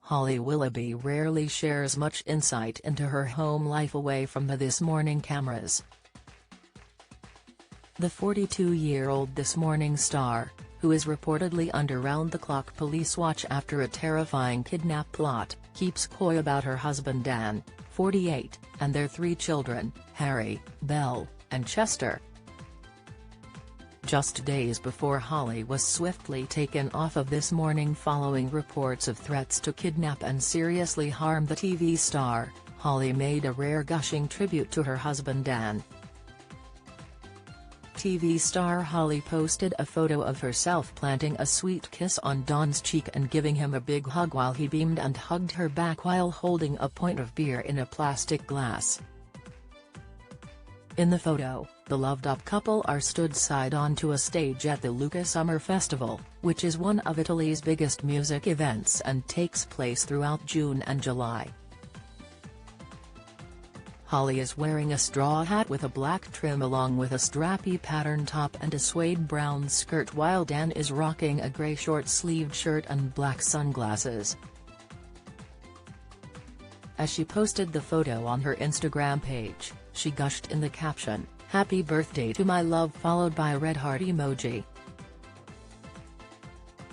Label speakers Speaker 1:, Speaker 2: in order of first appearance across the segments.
Speaker 1: Holly Willoughby rarely shares much insight into her home life away from the This Morning cameras. The 42-year-old This Morning star, who is reportedly under round-the-clock police watch after a terrifying kidnap plot, keeps coy about her husband Dan, 48, and their 3 children, Harry, Belle, and Chester. Just days before Holly was swiftly taken off of This Morning following reports of threats to kidnap and seriously harm the TV star, Holly made a rare gushing tribute to her husband Dan. TV star Holly posted a photo of herself planting a sweet kiss on Dan's cheek and giving him a big hug while he beamed and hugged her back while holding a pint of beer in a plastic glass. In the photo, the loved-up couple are stood side-on to a stage at the Lucca Summer Festival, which is one of Italy's biggest music events and takes place throughout June and July. Holly is wearing a straw hat with a black trim along with a strappy pattern top and a suede brown skirt, while Dan is rocking a grey short-sleeved shirt and black sunglasses. As she posted the photo on her Instagram page, she gushed in the caption, "Happy birthday to my love," followed by a red heart emoji.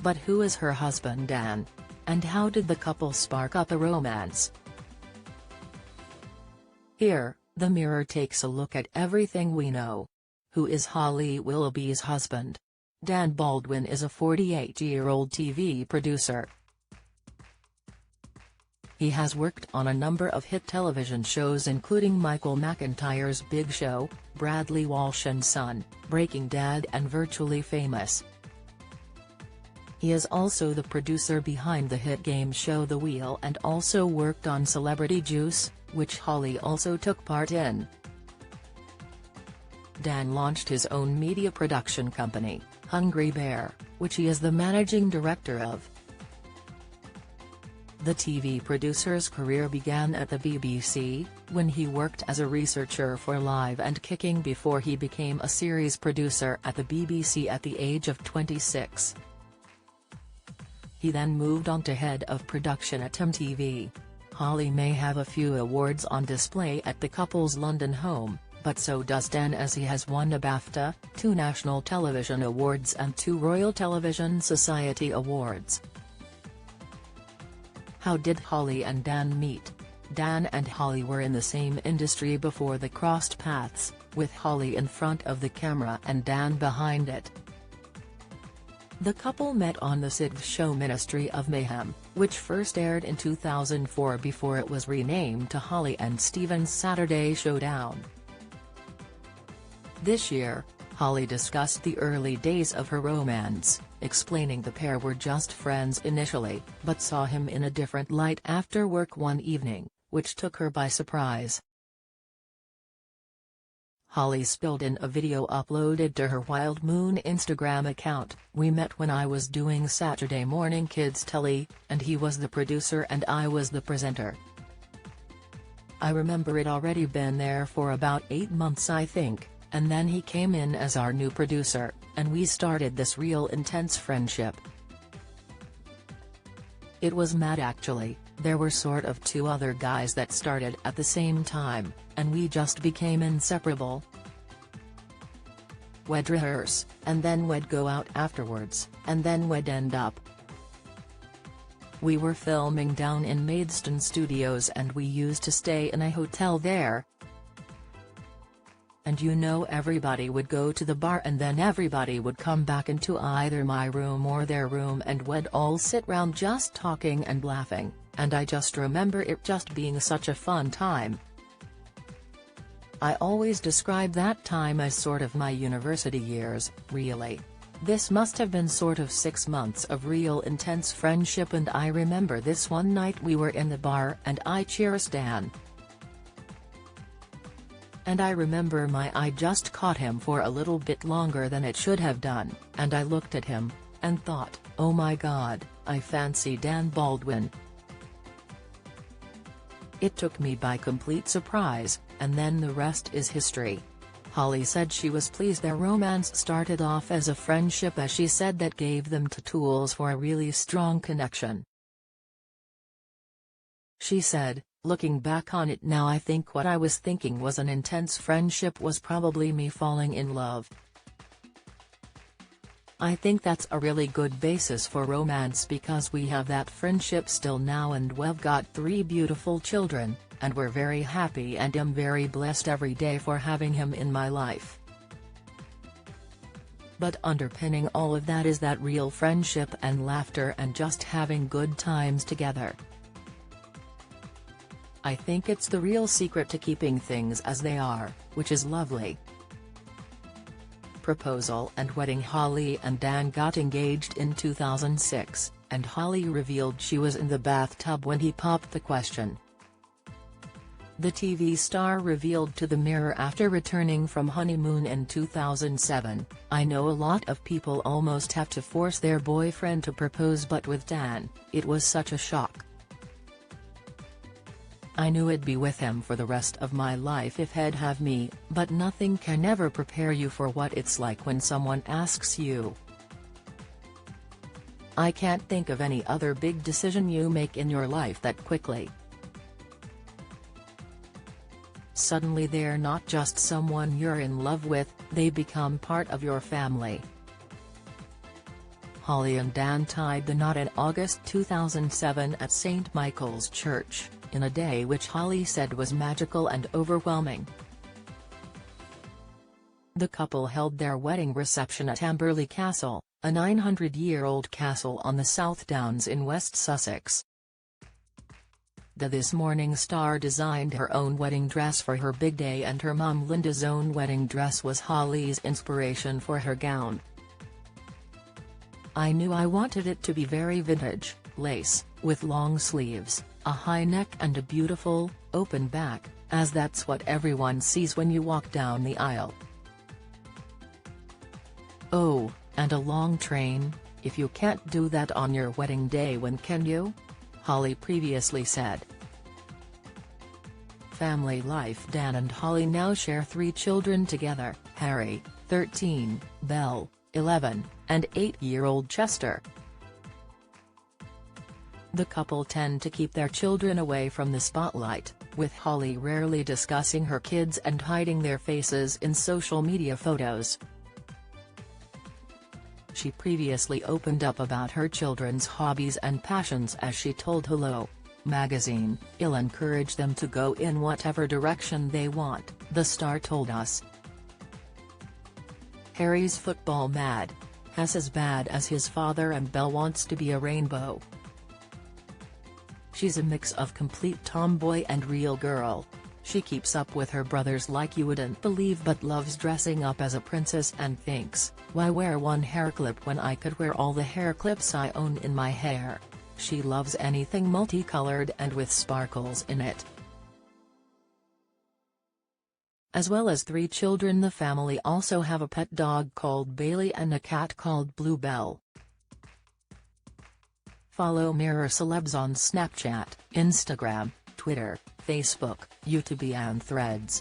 Speaker 1: But who is her husband Dan? And how did the couple spark up a romance? Here, the Mirror takes a look at everything we know. Who is Holly Willoughby's husband? Dan Baldwin is a 48-year-old TV producer. He has worked on a number of hit television shows including Michael McIntyre's Big Show, Bradley Walsh and Son, Breaking Dad and Virtually Famous. He is also the producer behind the hit game show The Wheel and also worked on Celebrity Juice, which Holly also took part in. Dan launched his own media production company, Hungry Bear, which he is the managing director of. The TV producer's career began at the BBC, when he worked as a researcher for Live and Kicking before he became a series producer at the BBC at the age of 26. He then moved on to head of production at MTV. Holly may have a few awards on display at the couple's London home, but so does Dan, as he has won a BAFTA, 2 National Television Awards and 2 Royal Television Society Awards. How did Holly and Dan meet? Dan and Holly were in the same industry before they crossed paths, with Holly in front of the camera and Dan behind it. The couple met on the SITV show Ministry of Mayhem, which first aired in 2004 before it was renamed to Holly and Stephen's Saturday Showdown. This year, Holly discussed the early days of her romance, explaining the pair were just friends initially, but saw him in a different light after work one evening, which took her by surprise. Holly spilled in a video uploaded to her Wild Moon Instagram account, "We met when I was doing Saturday morning kids telly, and he was the producer and I was the presenter. I remember it already been there for about 8 months I think, and then he came in as our new producer, and we started this real intense friendship. It was mad actually, there were sort of 2 other guys that started at the same time, and we just became inseparable. We'd rehearse, and then we'd go out afterwards, and then we'd end up. We were filming down in Maidstone Studios and we used to stay in a hotel there. And you know, everybody would go to the bar and then everybody would come back into either my room or their room and we'd all sit round just talking and laughing, and I just remember it just being such a fun time. I always describe that time as sort of my university years, really. This must have been sort of 6 months of real intense friendship, and I remember this one night we were in the bar and I cheers Dan. And I remember my eye just caught him for a little bit longer than it should have done, and I looked at him, and thought, oh my god, I fancy Dan Baldwin. It took me by complete surprise, and then the rest is history. Holly said she was pleased their romance started off as a friendship, as she said that gave them 2 tools for a really strong connection. She said, "Looking back on it now, I think what I was thinking was an intense friendship was probably me falling in love. I think that's a really good basis for romance because we have that friendship still now and we've got 3 beautiful children, and we're very happy and I'm very blessed every day for having him in my life. But underpinning all of that is that real friendship and laughter and just having good times together. I think it's the real secret to keeping things as they are, which is lovely." Proposal and wedding. Holly and Dan got engaged in 2006, and Holly revealed she was in the bathtub when he popped the question. The TV star revealed to the Mirror after returning from honeymoon in 2007, "I know a lot of people almost have to force their boyfriend to propose, but with Dan, it was such a shock. I knew I'd be with him for the rest of my life if he'd have me, but nothing can ever prepare you for what it's like when someone asks you. I can't think of any other big decision you make in your life that quickly. Suddenly they're not just someone you're in love with, they become part of your family." Holly and Dan tied the knot in August 2007 at St. Michael's Church, in a day which Holly said was magical and overwhelming. The couple held their wedding reception at Amberley Castle, a 900-year-old castle on the South Downs in West Sussex. The This Morning star designed her own wedding dress for her big day, and her mum Linda's own wedding dress was Holly's inspiration for her gown. "I knew I wanted it to be very vintage, lace, with long sleeves, a high neck and a beautiful, open back, as that's what everyone sees when you walk down the aisle. Oh, and a long train, if you can't do that on your wedding day, when can you?" Holly previously said. Family life. Dan and Holly now share 3 children together: Harry, 13, Belle, 11, and 8-year-old Chester. The couple tend to keep their children away from the spotlight, with Holly rarely discussing her kids and hiding their faces in social media photos. She previously opened up about her children's hobbies and passions as she told Hello! Magazine, "I'll encourage them to go in whatever direction they want," the star told us. Harry's football mad. Has as bad as his father, and Belle wants to be a rainbow. She's a mix of complete tomboy and real girl. She keeps up with her brothers like you wouldn't believe, but loves dressing up as a princess and thinks, "Why wear one hair clip when I could wear all the hair clips I own in my hair?" She loves anything multicolored and with sparkles in it. As well as 3 children, the family also have a pet dog called Bailey and a cat called Bluebell. Follow Mirror Celebs on Snapchat, Instagram, Twitter, Facebook, YouTube and Threads.